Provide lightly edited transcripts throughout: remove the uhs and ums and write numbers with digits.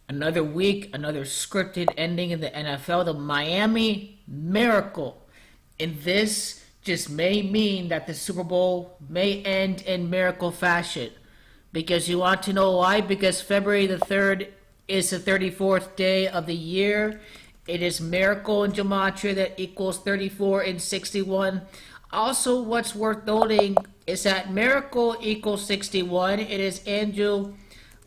Another week, another scripted ending in the NFL. The Miami Miracle. And this just may mean that the Super Bowl may end in miracle fashion. Because you want to know why? Because February the 3rd is the 34th day of the year. It is miracle in gematria that equals 34 and 61. Also, what's worth noting is that miracle equals 61. It is Andrew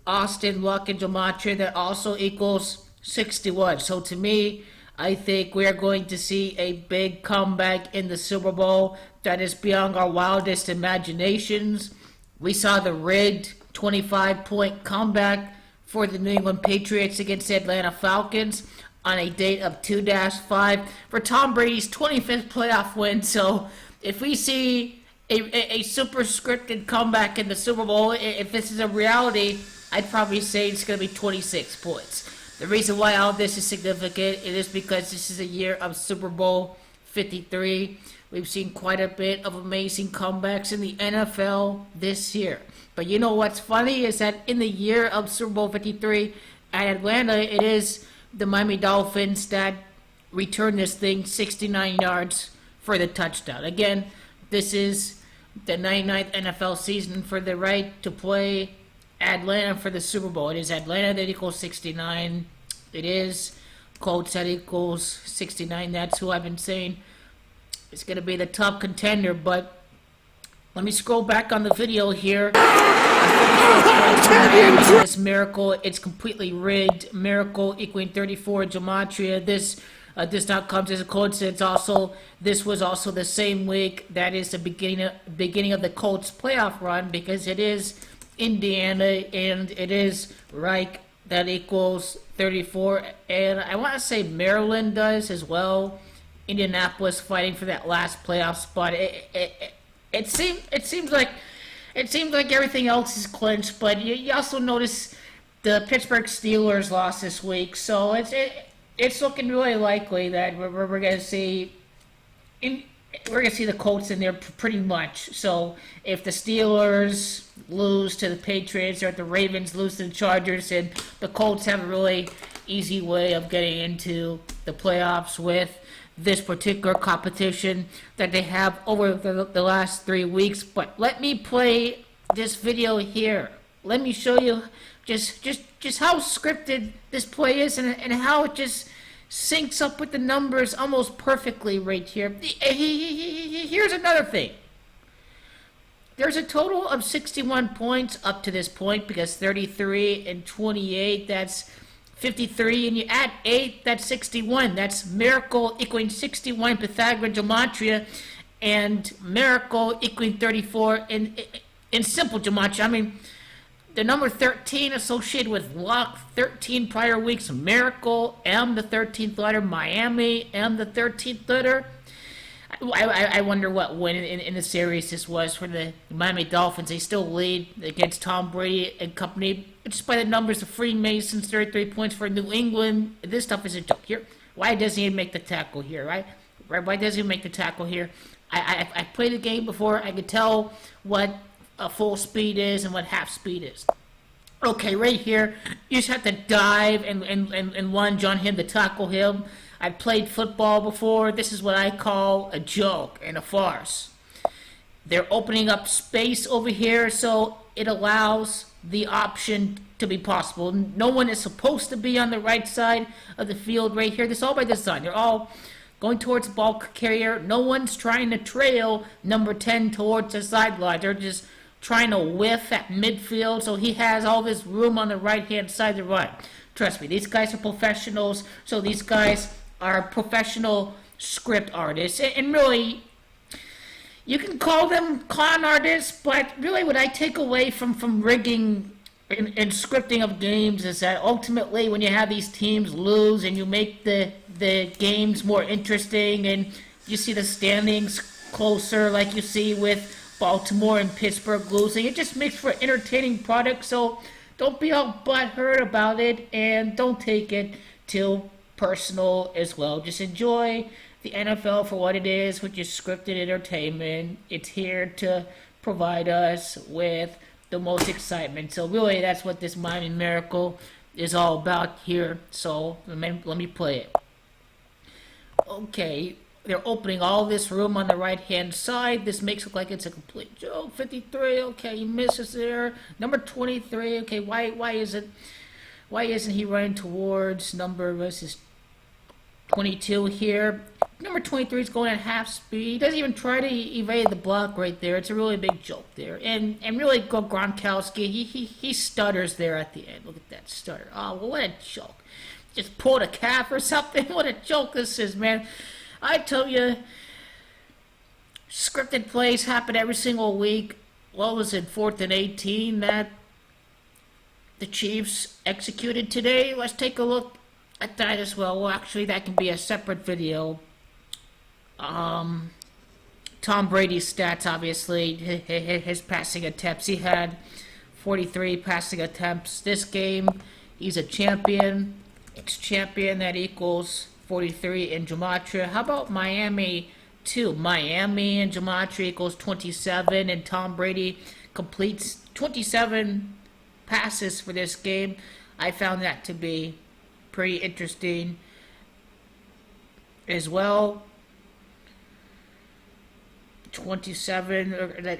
Austin luck in gematria that also equals 61. So to me, I think we are going to see a big comeback in the Super Bowl that is beyond our wildest imaginations. We saw the rigged 25-point comeback for the New England Patriots against the Atlanta Falcons on a date of 2-5 for Tom Brady's 25th playoff win. So if we see a super scripted comeback in the Super Bowl, if this is a reality, I'd probably say it's going to be 26 points. The reason why all this is significant, it is because this is a year of Super Bowl 53. We've seen quite a bit of amazing comebacks in the NFL this year. But you know what's funny is that in the year of Super Bowl 53 at Atlanta, it is the Miami Dolphins that return this thing 69 yards for the touchdown. Again, this is the 99th NFL season for the right to play Atlanta for the Super Bowl. It is Atlanta that equals 69. It is Colts that equals 69. That's who I've been saying is going to be the top contender. But let me scroll back on the video here. This miracle, it's completely rigged. Miracle equaling 34 gematria. This not comes as a coincidence. Also, this was also the same week that is the beginning of the Colts playoff run, because it is Indiana and it is Reich that equals 34, and I want to say Maryland does as well. Indianapolis fighting for that last playoff spot. It seems like everything else is clinched, but you also notice the Pittsburgh-Steelers lost this week, so it's looking really likely that we're going to see the Colts in there pretty much. So if the Steelers lose to the Patriots or if the Ravens lose to the Chargers, and the Colts have a really easy way of getting into the playoffs with this particular competition that they have over the last 3 weeks. But let me play this video here. Let me show you just how scripted this play is and how it just syncs up with the numbers almost perfectly right here. Here's another thing. There's a total of 61 points up to this point, because 33 and 28, that's 53, and you add 8, that's 61. That's miracle equaling 61 Pythagorean gematria, and miracle equaling 34 in simple gematria. I mean, the number 13 associated with luck, 13 prior weeks, miracle, M the 13th letter, Miami, M the 13th letter. I wonder what win in the series this was for the Miami Dolphins. They still lead against Tom Brady and company, just by the numbers of Freemasons, 33 points for New England. This stuff is a joke here. Why doesn't he make the tackle here, right? Why doesn't he make the tackle here? I played the game before. I could tell what a full speed is and what half speed is. Okay, right here, you just have to dive and lunge on him to tackle him. I've played football before. This is what I call a joke and a farce. They're opening up space over here, so it allows the option to be possible. No one is supposed to be on the right side of the field right here. This is all by design. They're all going towards the ball carrier. No one's trying to trail number 10 towards the sideline. They're just trying to whiff at midfield, so he has all this room on the right-hand side to run. Trust me, these guys are professionals, so these guys are professional script artists. And really, you can call them con artists, but really what I take away from rigging and scripting of games is that ultimately when you have these teams lose and you make the games more interesting and you see the standings closer, like you see with Baltimore and Pittsburgh losing, it just makes for an entertaining product. So don't be all butthurt about it, and don't take it too personal as well. Just enjoy the NFL for what it is, which is scripted entertainment. It's here to provide us with the most excitement. So really, that's what this Miami Miracle is all about here. So let me play it. Okay, they're opening all this room on the right hand side. This makes it look like it's a complete joke. 53, okay, he misses there. Number 23, okay, why isn't he running towards number versus 22 here? Number 23 is going at half speed. He doesn't even try to evade the block right there. It's a really big joke there. And really, Gronkowski, he stutters there at the end. Look at that stutter. Oh, well, what a joke. Just pulled a calf or something. What a joke this is, man. I tell you, scripted plays happen every single week. What was it, 4th and 18 that the Chiefs executed today? Let's take a look at that as well. Well, actually, that can be a separate video. Tom Brady's stats, obviously, his passing attempts. He had 43 passing attempts this game. He's a champion, ex-champion. That equals 43 in gematria. How about Miami, too? Miami in gematria equals 27, and Tom Brady completes 27 passes for this game. I found that to be pretty interesting as well. 27,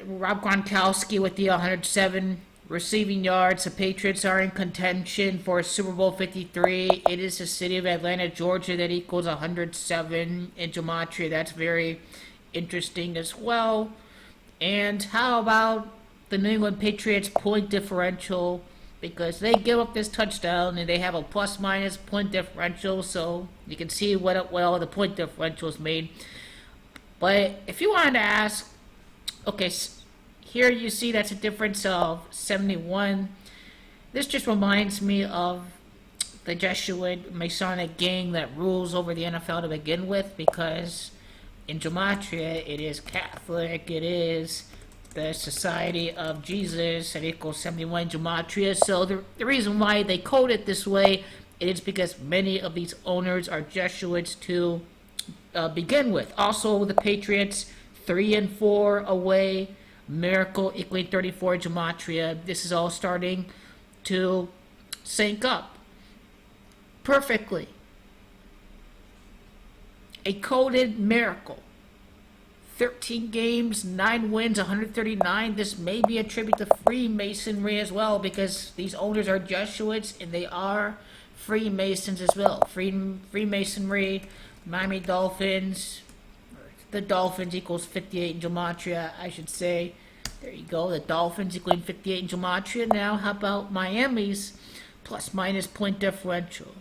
Rob Gronkowski with the 107 receiving yards. The Patriots are in contention for Super Bowl 53. It is the city of Atlanta, Georgia, that equals 107 in gematria. That's very interesting as well. And how about the New England Patriots point differential? Because they give up this touchdown and they have a plus-minus point differential, so you can see what all the point differentials made. But if you wanted to ask, okay, here you see that's a difference of 71. This just reminds me of the Jesuit Masonic gang that rules over the NFL to begin with, because in gematria it is Catholic, it is the Society of Jesus, that equals 71 gematria. So the reason why they code it this way is because many of these owners are Jesuits to begin with. Also, the Patriots 3-4 away, miracle equaling 34 gematria. This is all starting to sync up perfectly. A coded miracle. 13 games, 9 wins, 139. This may be a tribute to Freemasonry as well, because these owners are Jesuits and they are Freemasons as well. Freemasonry, Miami Dolphins, the Dolphins equals 58 in gematria, I should say. There you go, the Dolphins equaling 58 in gematria. Now, how about Miami's plus-minus point differential?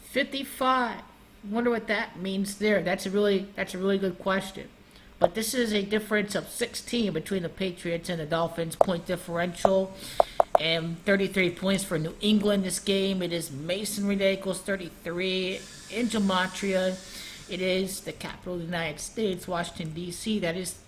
55. Wonder what that means there. That's a really good question. But this is a difference of 16 between the Patriots and the Dolphins point differential, and 33 points for New England this game. It is Masonry that equals 33 in gematria. It is the capital of the United States, Washington, D.C. That is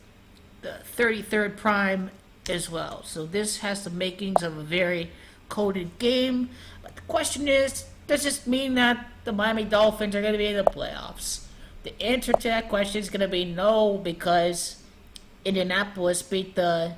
the 33rd prime as well. So this has the makings of a very coded game. But the question is, does this mean that the Miami Dolphins are going to be in the playoffs? The answer to that question is going to be no, because Indianapolis beat the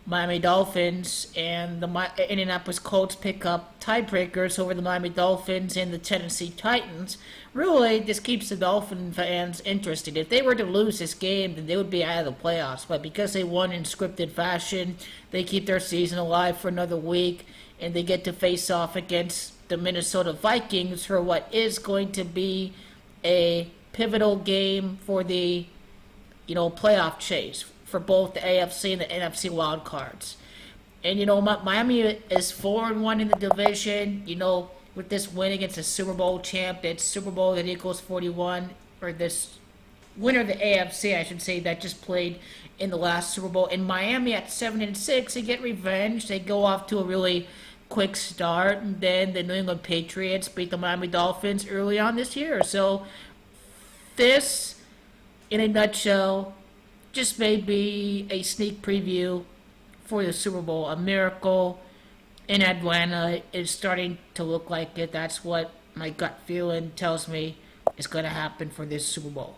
Miami Dolphins, and the Indianapolis Colts pick up tiebreakers over the Miami Dolphins and the Tennessee Titans. Really, this keeps the Dolphin fans interested. If they were to lose this game, then they would be out of the playoffs. But because they won in scripted fashion, they keep their season alive for another week, and they get to face off against the Minnesota Vikings for what is going to be a pivotal game for the playoff chase for both the AFC and the NFC wild cards. And Miami is 4-1 in the division. With this win against the Super Bowl champ, it's Super Bowl that equals 41, or this winner of the AFC, I should say, that just played in the last Super Bowl. And Miami at 7-6, they get revenge. They go off to a really quick start, and then the New England Patriots beat the Miami Dolphins early on this year. So this, in a nutshell, just may be a sneak preview for the Super Bowl. A miracle in Atlanta is starting to look like it. That's what my gut feeling tells me is going to happen for this Super Bowl.